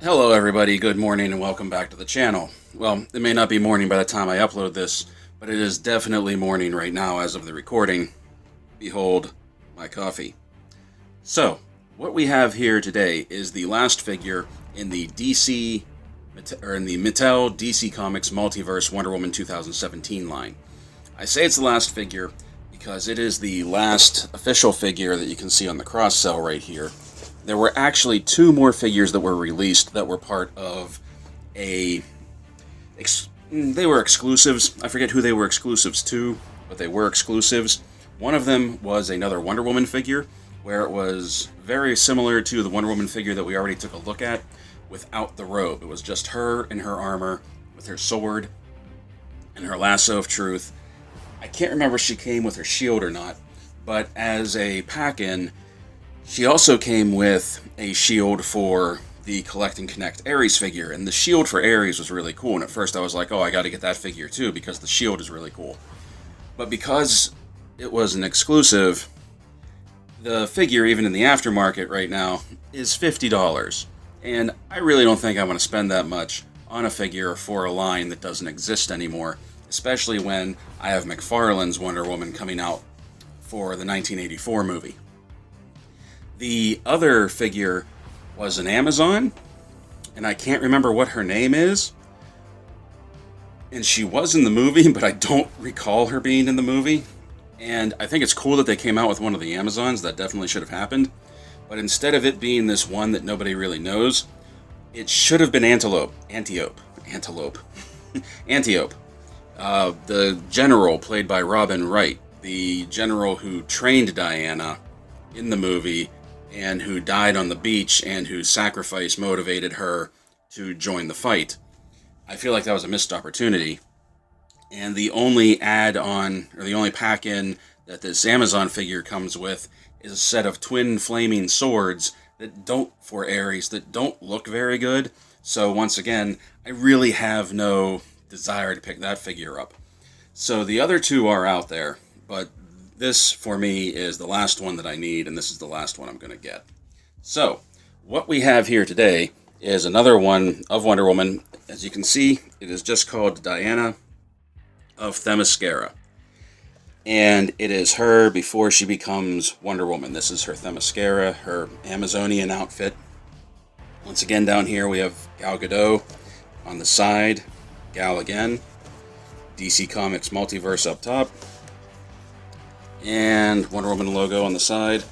Hello everybody, good morning and welcome back to the channel. Well, it may not be morning by the time I upload this, but it is definitely morning right now as of the recording. Behold, my coffee. So, what we have here today is the last figure in the Mattel DC Comics Multiverse Wonder Woman 2017 line. I say it's the last figure because it is the last official figure that you can see on the cross cell right here. There were actually two more figures that were released that were part of they were exclusives. I forget who they were exclusives to, but they were exclusives. One of them was another Wonder Woman figure, where it was very similar to the Wonder Woman figure that we already took a look at, without the robe. It was just her in her armor, with her sword, and her lasso of truth. I can't remember if she came with her shield or not, but as a pack-in, she also came with a shield for the Collect and Connect Ares figure, and the shield for Ares was really cool, and at first I was like, oh, I gotta get that figure too, because the shield is really cool. But because it was an exclusive, the figure, even in the aftermarket right now, is $50, and I really don't think I want to spend that much on a figure for a line that doesn't exist anymore, especially when I have McFarlane's Wonder Woman coming out for the 1984 movie. The other figure was an Amazon, and I can't remember what her name is. And she was in the movie, but I don't recall her being in the movie. And I think it's cool that they came out with one of the Amazons. That definitely should have happened. But instead of it being this one that nobody really knows, it should have been Antiope. The general played by Robin Wright, the general who trained Diana in the movie, and who died on the beach, and whose sacrifice motivated her to join the fight. I feel like that was a missed opportunity. And the only add-on, or the only pack-in that this Amazon figure comes with is a set of twin flaming swords for Ares, that don't look very good. So once again, I really have no desire to pick that figure up. So the other two are out there, but this, for me, is the last one that I need, and this is the last one I'm going to get. So, what we have here today is another one of Wonder Woman. As you can see, it is just called Diana of Themyscira. And it is her before she becomes Wonder Woman. This is her Themyscira, her Amazonian outfit. Once again, down here we have Gal Gadot. On the side, Gal again. DC Comics Multiverse up top. And Wonder Woman logo on the side,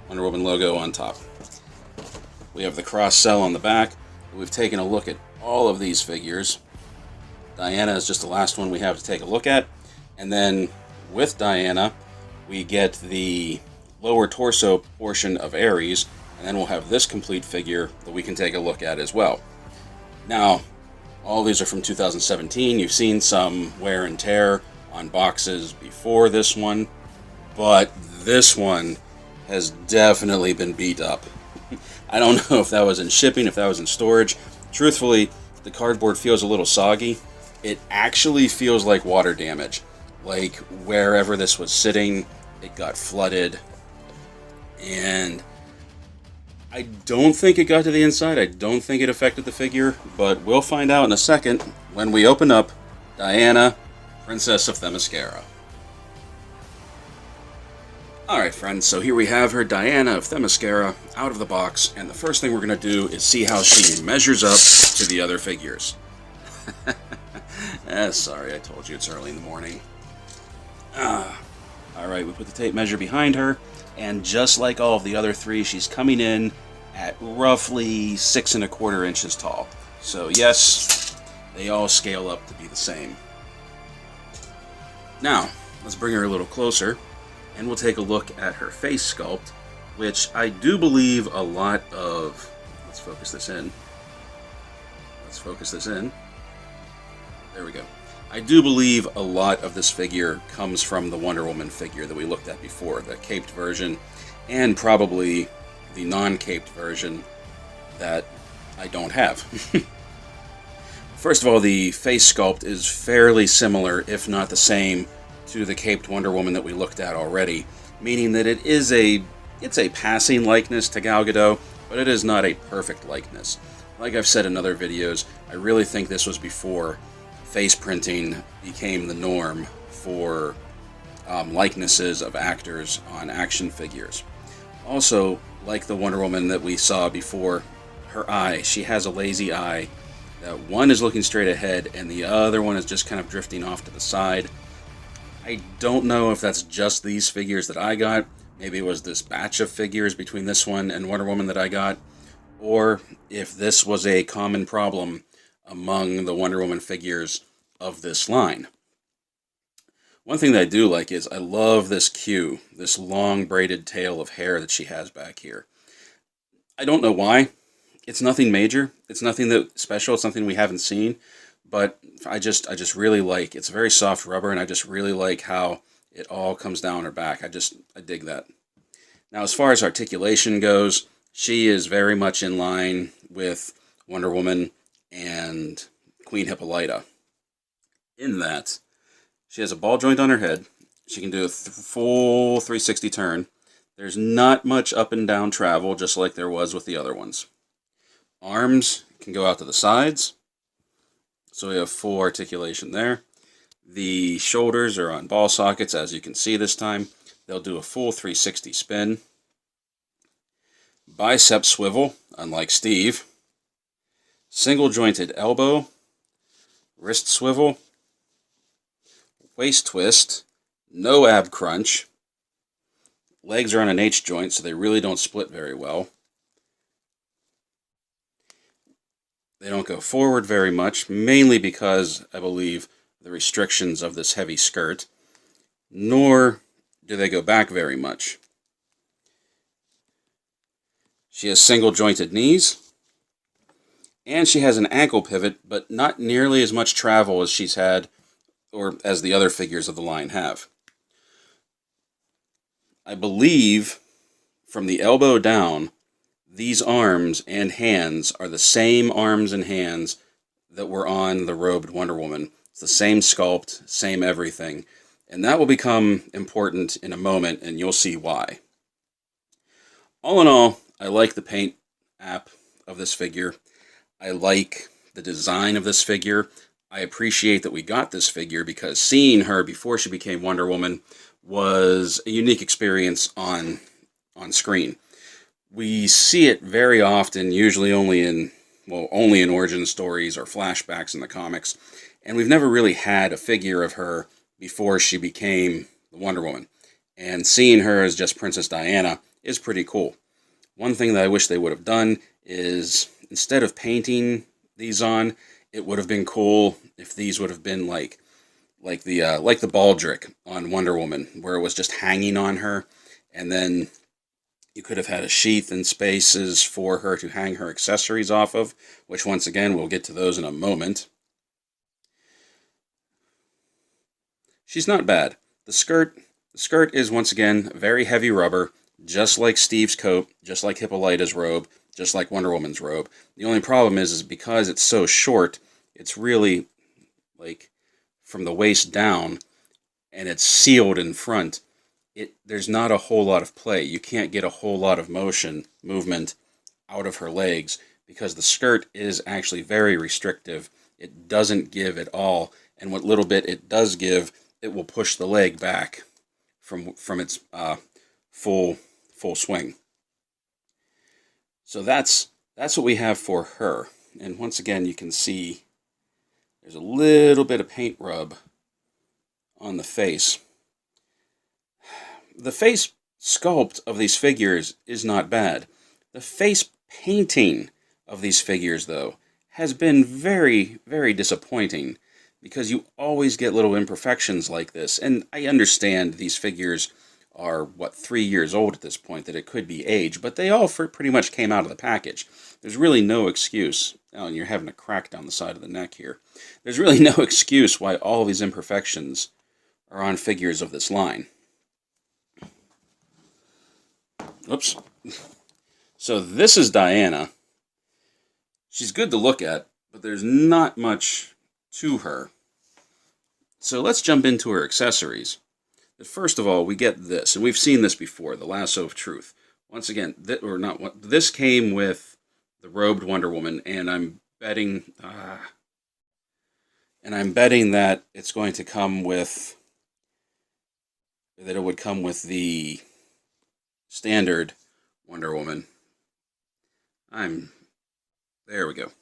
Wonder Woman logo on top. We have the cross cell on the back. We've taken a look at all of these figures. Diana is just the last one we have to take a look at. And then with Diana, we get the lower torso portion of Ares, and then we'll have this complete figure that we can take a look at as well. Now, all these are from 2017. You've seen some wear and tear on boxes before this one, but this one has definitely been beat up. I don't know if that was in shipping, if that was in storage. Truthfully, the cardboard feels a little soggy. It actually feels like water damage. Like wherever this was sitting, it got flooded. And I don't think it got to the inside. I don't think it affected the figure, but we'll find out in a second when we open up Diana, Princess of Themyscira. Alright friends, so here we have her, Diana of Themyscira, out of the box, and the first thing we're going to do is see how she measures up to the other figures. Sorry, I told you it's early in the morning. Alright, we put the tape measure behind her, and just like all of the other three, she's coming in at roughly 6 1/4 inches tall. So yes, they all scale up to be the same. Now, let's bring her a little closer, and we'll take a look at her face sculpt, which I do believe a lot of... Let's focus this in. There we go. I do believe a lot of this figure comes from the Wonder Woman figure that we looked at before, the caped version, and probably the non-caped version that I don't have. First of all, the face sculpt is fairly similar, if not the same, to the caped Wonder Woman that we looked at already, meaning that it's a passing likeness to Gal Gadot, but it is not a perfect likeness. Like I've said in other videos, I really think this was before face printing became the norm for likenesses of actors on action figures. Also, like the Wonder Woman that we saw before, her eye, she has a lazy eye. One is looking straight ahead and the other one is just kind of drifting off to the side. I don't know if that's just these figures that I got. Maybe it was this batch of figures between this one and Wonder Woman that I got. Or if this was a common problem among the Wonder Woman figures of this line. One thing that I do like is I love this queue, this long braided tail of hair that she has back here. I don't know why. It's nothing major. It's nothing that special. It's something we haven't seen. But I just really like, it's very soft rubber, and I just really like how it all comes down her back. I dig that. Now, as far as articulation goes, she is very much in line with Wonder Woman and Queen Hippolyta. In that, she has a ball joint on her head. She can do a full 360 turn. There's not much up and down travel, just like there was with the other ones. Arms can go out to the sides. So we have full articulation there. The shoulders are on ball sockets, as you can see this time. They'll do a full 360 spin. Bicep swivel, unlike Steve. Single jointed elbow. Wrist swivel. Waist twist. No ab crunch. Legs are on an H joint, so they really don't split very well. They don't go forward very much, mainly because, I believe, the restrictions of this heavy skirt, nor do they go back very much. She has single-jointed knees, and she has an ankle pivot, but not nearly as much travel as she's had, or as the other figures of the line have. I believe, from the elbow down, these arms and hands are the same arms and hands that were on the robed Wonder Woman. It's the same sculpt, same everything. And that will become important in a moment, and you'll see why. All in all, I like the paint app of this figure. I like the design of this figure. I appreciate that we got this figure because seeing her before she became Wonder Woman was a unique experience on screen. We see it very often, usually only in origin stories or flashbacks in the comics, and we've never really had a figure of her before she became the Wonder Woman. And seeing her as just Princess Diana is pretty cool. One thing that I wish they would have done is, instead of painting these on, it would have been cool if these would have been like the baldric on Wonder Woman, where it was just hanging on her, and then you could have had a sheath and spaces for her to hang her accessories off of, which once again, we'll get to those in a moment. She's not bad. The skirt is once again very heavy rubber, just like Steve's coat, just like Hippolyta's robe, just like Wonder Woman's robe. The only problem is because it's so short, it's really like from the waist down, and it's sealed in front. There's not a whole lot of play. You can't get a whole lot of movement out of her legs because the skirt is actually very restrictive. It doesn't give at all, and what little bit it does give, it will push the leg back from its full swing. So that's what we have for her. And once again, you can see there's a little bit of paint rub on the face. The face sculpt of these figures is not bad. The face painting of these figures, though, has been very, very disappointing because you always get little imperfections like this. And I understand these figures are, 3 years old at this point, that it could be age, but they all pretty much came out of the package. There's really no excuse. Oh, and you're having a crack down the side of the neck here. There's really no excuse why all of these imperfections are on figures of this line. Oops. So this is Diana. She's good to look at, but there's not much to her. So let's jump into her accessories. But first of all, we get this, and we've seen this before, the Lasso of Truth. Once again, this came with the robed Wonder Woman, and I'm betting that it's going to come with that it would come with the standard Wonder Woman. There we go.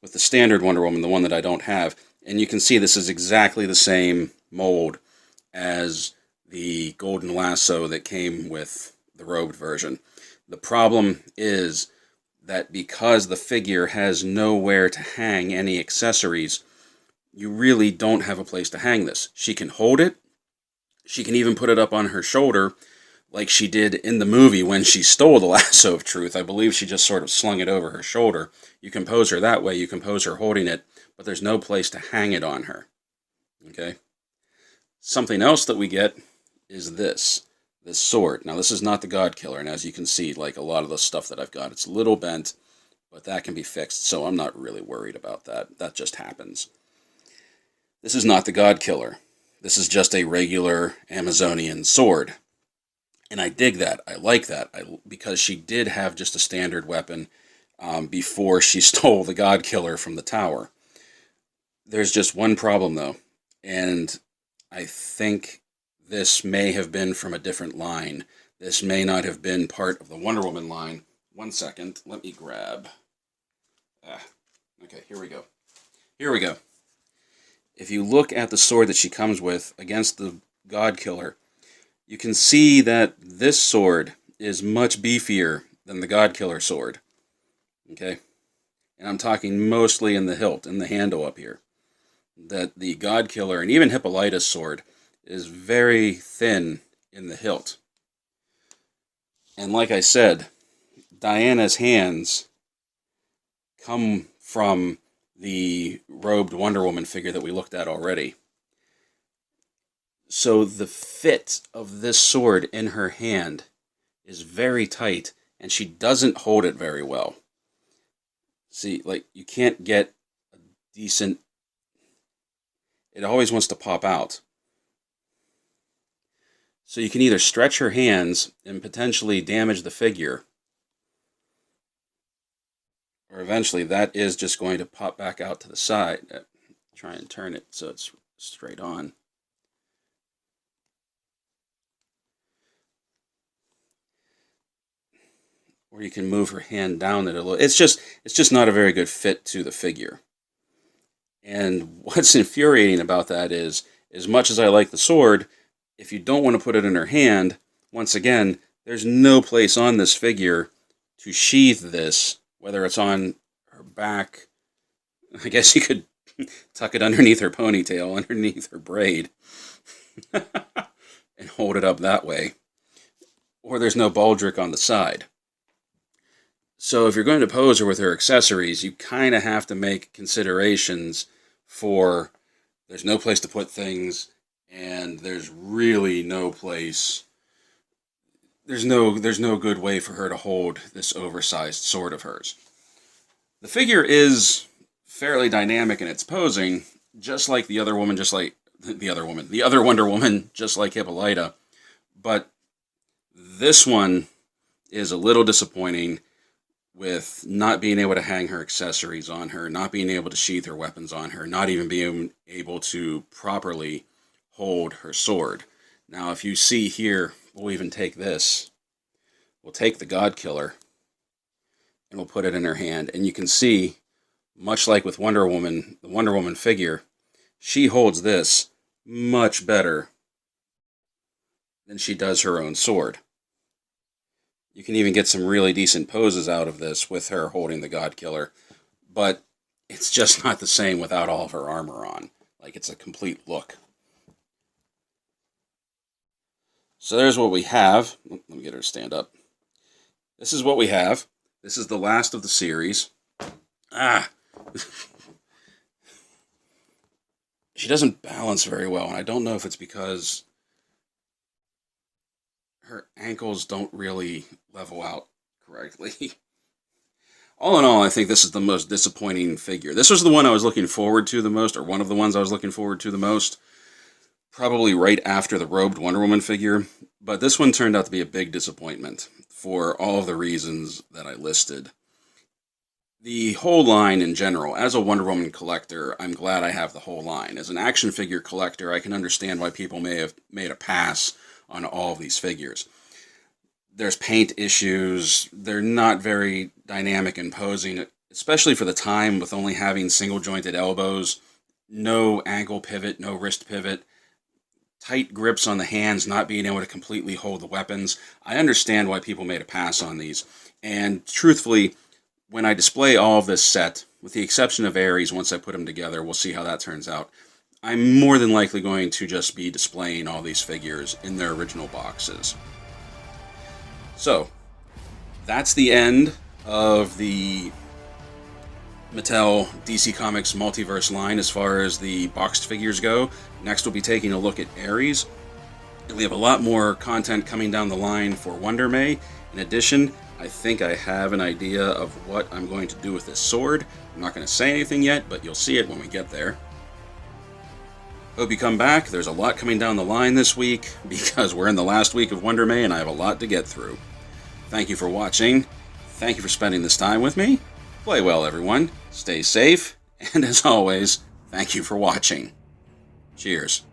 With the standard Wonder Woman, the one that I don't have, and you can see this is exactly the same mold as the golden lasso that came with the robed version. The problem is that because the figure has nowhere to hang any accessories, you really don't have a place to hang this. She can hold it. She can even put it up on her shoulder like she did in the movie when she stole the lasso of truth. I believe she just sort of slung it over her shoulder. You can pose her that way. You can pose her holding it, but there's no place to hang it on her. Okay? Something else that we get is this sword. Now, this is not the God Killer, and as you can see, like a lot of the stuff that I've got, it's a little bent, but that can be fixed, so I'm not really worried about that. That just happens. This is not the God Killer. This is just a regular Amazonian sword. And I dig that. I like that. Because she did have just a standard weapon before she stole the God Killer from the tower. There's just one problem, though. And I think this may have been from a different line. This may not have been part of the Wonder Woman line. 1 second. Let me grab. Okay, here we go. Here we go. If you look at the sword that she comes with against the God Killer, you can see that this sword is much beefier than the God Killer sword. Okay? And I'm talking mostly in the hilt, in the handle up here. That the God Killer, and even Hippolyta's sword, is very thin in the hilt. And like I said, Diana's hands come from the robed Wonder Woman figure that we looked at already. So the fit of this sword in her hand is very tight, and she doesn't hold it very well. See, like, you can't get a decent... It always wants to pop out. So you can either stretch her hands and potentially damage the figure, or eventually that is just going to pop back out to the side. Try and turn it so it's straight on. Or you can move her hand down it a little. It's just not a very good fit to the figure. And what's infuriating about that is, as much as I like the sword, if you don't want to put it in her hand, once again, there's no place on this figure to sheath this, whether it's on her back. I guess you could tuck it underneath her ponytail, underneath her braid, and hold it up that way. Or there's no baldric on the side. So if you're going to pose her with her accessories, you kind of have to make considerations for there's no place to put things, and there's really no place. There's no good way for her to hold this oversized sword of hers. The figure is fairly dynamic in its posing, just like the other woman, the other Wonder Woman, just like Hippolyta. But this one is a little disappointing, with not being able to hang her accessories on her, not being able to sheath her weapons on her, not even being able to properly hold her sword. Now, if you see here, we'll even take this. We'll take the God Killer, and we'll put it in her hand. And you can see, much like with Wonder Woman, the Wonder Woman figure, she holds this much better than she does her own sword. You can even get some really decent poses out of this with her holding the God Killer. But it's just not the same without all of her armor on. Like, it's a complete look. So there's what we have. Let me get her to stand up. This is what we have. This is the last of the series. She doesn't balance very well, and I don't know if it's because her ankles don't really level out correctly. All in all, I think this is the most disappointing figure. This was the one I was looking forward to the most, or one of the ones I was looking forward to the most. Probably right after the robed Wonder Woman figure. But this one turned out to be a big disappointment for all of the reasons that I listed. the whole line in general, as a Wonder Woman collector, I'm glad I have the whole line. As an action figure collector, I can understand why people may have made a pass on all of these figures. There's paint issues, they're not very dynamic and posing, especially for the time with only having single jointed elbows, no ankle pivot, no wrist pivot, tight grips on the hands, not being able to completely hold the weapons. I understand why people made a pass on these. And truthfully, when I display all of this set, with the exception of Ares, once I put them together, we'll see how that turns out, I'm more than likely going to just be displaying all these figures in their original boxes. So, that's the end of the Mattel DC Comics Multiverse line as far as the boxed figures go. Next we'll be taking a look at Ares. And we have a lot more content coming down the line for Wonder May. In addition, I think I have an idea of what I'm going to do with this sword. I'm not going to say anything yet, but you'll see it when we get there. Hope you come back. There's a lot coming down the line this week because we're in the last week of Wonder May and I have a lot to get through. Thank you for watching. Thank you for spending this time with me. Play well, everyone. Stay safe. And as always, thank you for watching. Cheers.